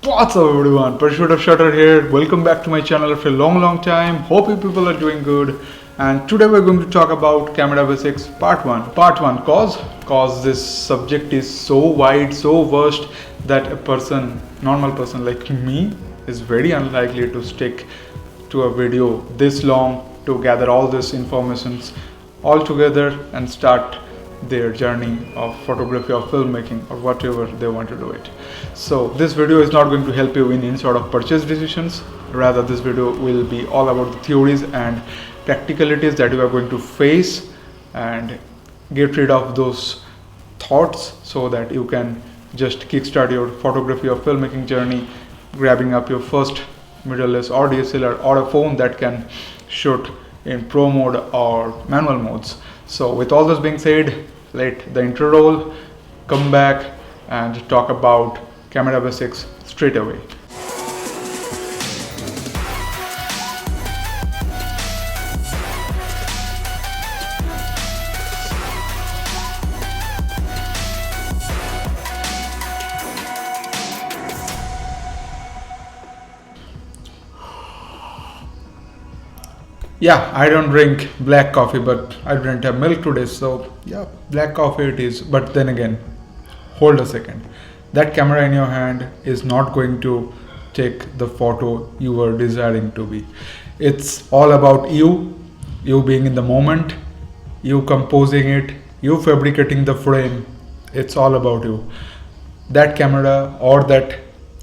What's up everyone, Pursuit of Shutter here. Welcome back to my channel after a long time. Hope you people are doing good. And today we're going to talk about camera basics part 1. Cause this subject is so wide, so vast that a normal person like me is very unlikely to stick to a video this long to gather all this informations all together and start their journey of photography or filmmaking or whatever they want to do it. So this video is not going to help you in any sort of purchase decisions. Rather, this video will be all about the theories and practicalities that you are going to face and get rid of those thoughts so that you can just kickstart your photography or filmmaking journey, grabbing up your first mirrorless or DSLR or a phone that can shoot in pro mode or manual modes. So with all this being said, let the intro roll, come back and talk about camera basics straight away. Yeah, I don't drink black coffee, but I didn't have milk today, so yeah, black coffee it is. But then again, hold a second. That camera in your hand is not going to take the photo you were desiring to be. It's all about you being in the moment, you composing it, you fabricating the frame. It's all about you. That camera or that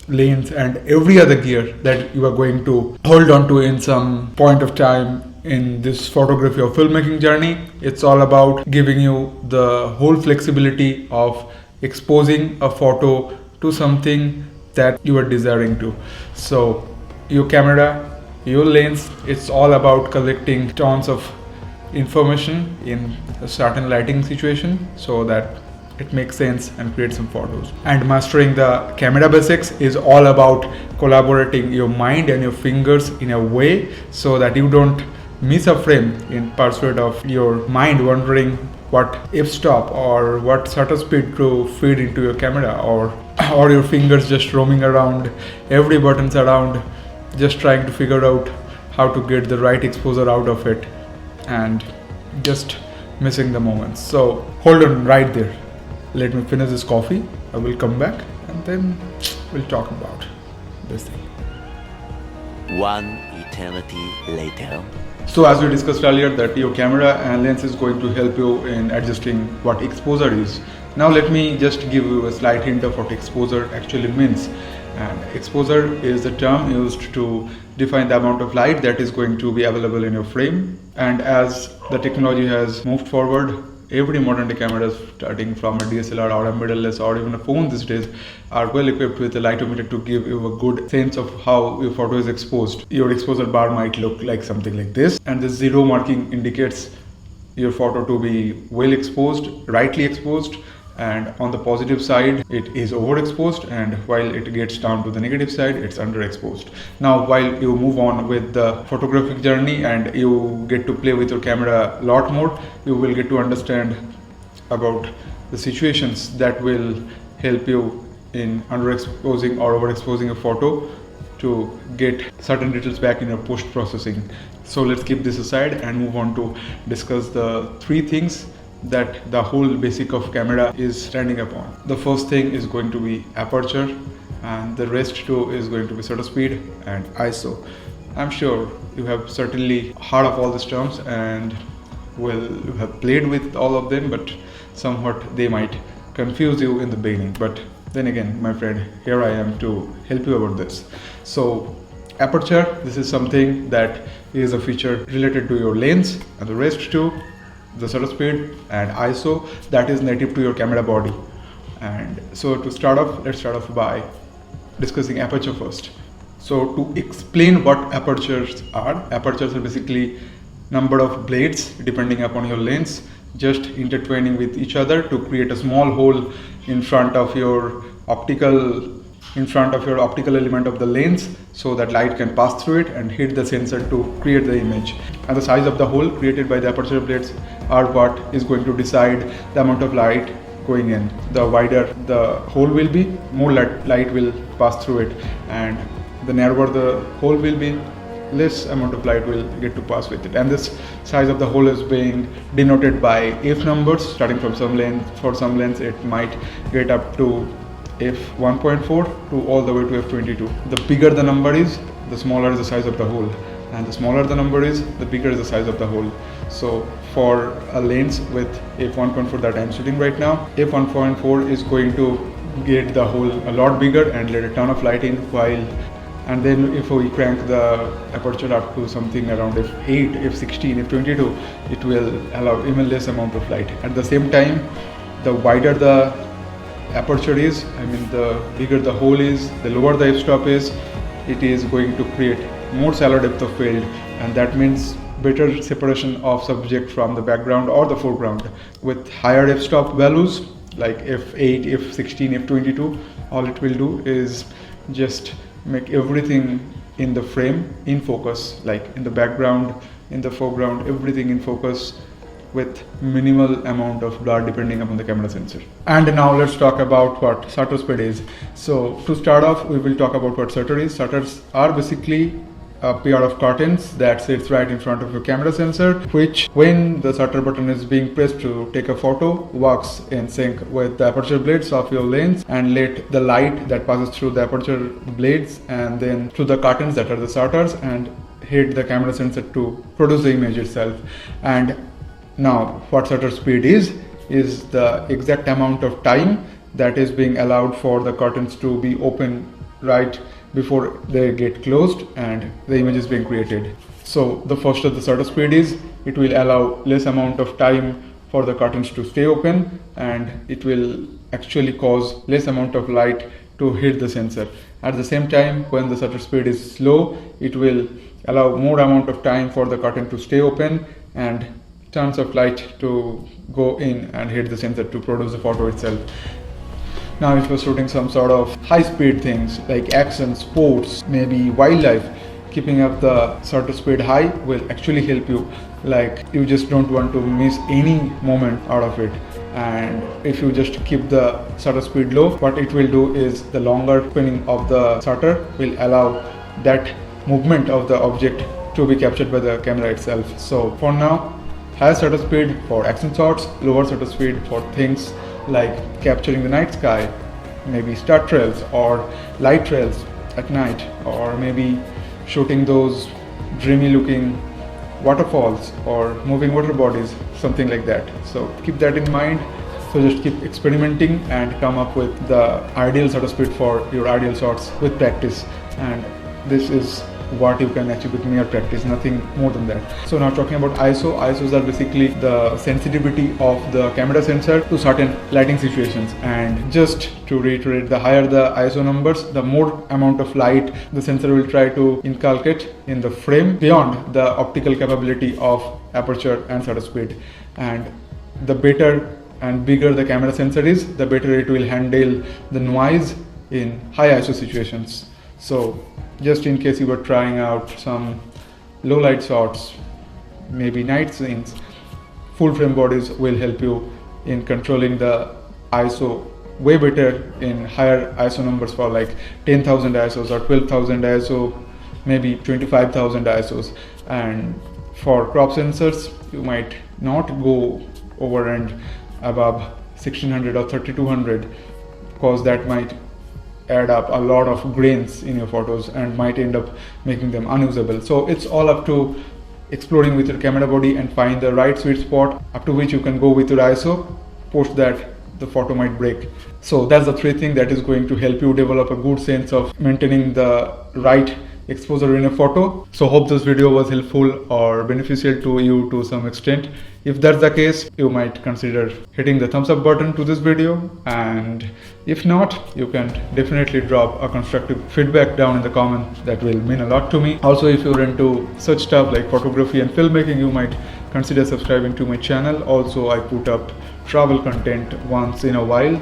lens and every other gear that you are going to hold on to in some point of time in this photography or filmmaking journey, it's all about giving you the whole flexibility of exposing a photo to something that you are desiring to. So your camera, your lens, it's all about collecting tons of information in a certain lighting situation so that it makes sense and create some photos. And mastering the camera basics is all about collaborating your mind and your fingers in a way so that you don't miss a frame in pursuit of your mind wondering what f-stop or what shutter speed to feed into your camera, or your fingers just roaming around every buttons around just trying to figure out how to get the right exposure out of it and just missing the moments. So hold on right there. Let me finish this coffee. I will come back and then we'll talk about this thing. One eternity later. So as we discussed earlier, that your camera and lens is going to help you in adjusting what exposure is. Now let me just give you a slight hint of what exposure actually means. And exposure is the term used to define the amount of light that is going to be available in your frame. And as the technology has moved forward, every modern day cameras, starting from a DSLR or a mirrorless or even a phone these days, are well equipped with a lightometer to give you a good sense of how your photo is exposed. Your exposure bar might look like something like this, and the zero marking indicates your photo to be well exposed, rightly exposed, and on the positive side it is overexposed, and while it gets down to the negative side it's underexposed. Now while you move on with the photographic journey and you get to play with your camera a lot more, you will get to understand about the situations that will help you in underexposing or overexposing a photo to get certain details back in your post processing. So let's keep this aside and move on to discuss the three things that the whole basic of camera is standing upon. The first thing is going to be aperture, and the rest too is going to be shutter speed and ISO. I'm sure you have certainly heard of all these terms and you have played with all of them, but somewhat they might confuse you in the beginning. But then again, my friend, here I am to help you about this. So aperture, this is something that is a feature related to your lens, and the rest too, the shutter speed and ISO, that is native to your camera body. And so to start off, let's start off by discussing aperture first. So to explain what apertures are basically number of blades depending upon your lens just intertwining with each other to create a small hole in front of your optical element of the lens so that light can pass through it and hit the sensor to create the image. And the size of the hole created by the aperture blades are what is going to decide the amount of light going in. The wider the hole will be, more light will pass through it, and the narrower the hole will be, less amount of light will get to pass with it. And this size of the hole is being denoted by f numbers, starting from some length. For some lengths it might get up to f1.4 to all the way to f22. The bigger the number is, the smaller is the size of the hole, and the smaller the number is, the bigger is the size of the hole. So for a lens with f1.4 that I'm shooting right now, f1.4 is going to get the hole a lot bigger and let a ton of light in, and then if we crank the aperture up to something around f8, f16, f22, it will allow even less amount of light. At the same time, the wider the aperture is, the bigger the hole is, the lower the f-stop is, it is going to create more shallow depth of field, and that means better separation of subject from the background or the foreground. With higher f-stop values like f8, f16, f22, all it will do is just make everything in the frame in focus, like in the background, in the foreground, everything in focus with minimal amount of blur depending upon the camera sensor. And now let's talk about what shutter speed is. So to start off, we will talk about what shutter is. Shutters are basically a pair of curtains that sits right in front of your camera sensor, which when the shutter button is being pressed to take a photo, works in sync with the aperture blades of your lens and let the light that passes through the aperture blades and then through the curtains that are the shutters and hit the camera sensor to produce the image itself. And now what shutter speed is the exact amount of time that is being allowed for the curtains to be open right before they get closed and the image is being created. So the faster the shutter speed is, it will allow less amount of time for the curtains to stay open, and it will actually cause less amount of light to hit the sensor. At the same time, when the shutter speed is slow, it will allow more amount of time for the curtain to stay open and tons of light to go in and hit the sensor to produce the photo itself. Now if you're shooting some sort of high speed things like action, sports, maybe wildlife, keeping up the shutter speed high will actually help you. Like you just don't want to miss any moment out of it. And if you just keep the shutter speed low, what it will do is the longer spinning of the shutter will allow that movement of the object to be captured by the camera itself. So for now, higher shutter speed for action shots, lower shutter speed for things like capturing the night sky, maybe star trails or light trails at night, or maybe shooting those dreamy looking waterfalls or moving water bodies, something like that. So keep that in mind. So just keep experimenting and come up with the ideal shutter speed for your ideal shots with practice. And this is what you can achieve with mere practice, nothing more than that. So now talking about ISO. ISOs are basically the sensitivity of the camera sensor to certain lighting situations. And just to reiterate, the higher the ISO numbers, the more amount of light the sensor will try to inculcate in the frame beyond the optical capability of aperture and shutter speed. And the better and bigger the camera sensor is, the better it will handle the noise in high ISO situations. So just in case you were trying out some low light shots, maybe night scenes, full frame bodies will help you in controlling the ISO way better in higher ISO numbers for like 10,000 ISOs or 12,000 ISO, maybe 25,000 ISOs. And for crop sensors, you might not go over and above 1600 or 3200 because that might add up a lot of grains in your photos and might end up making them unusable. So it's all up to exploring with your camera body and find the right sweet spot up to which you can go with your ISO. Post that, the photo might break. So that's the three things that is going to help you develop a good sense of maintaining the right exposure in a photo. So hope this video was helpful or beneficial to you to some extent. If that's the case, you might consider hitting the thumbs up button to this video, and if not, you can definitely drop a constructive feedback down in the comment. That will mean a lot to me. Also, if you're into such stuff like photography and filmmaking, you might consider subscribing to my channel. Also, I put up travel content once in a while.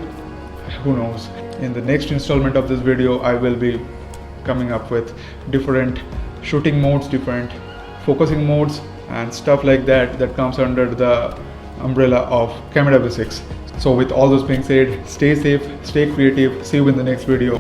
Who knows? In the next installment of this video, I will be coming up with different shooting modes, different focusing modes and stuff like that comes under the umbrella of camera basics. So with all those being said, stay safe, stay creative. See you in the next video.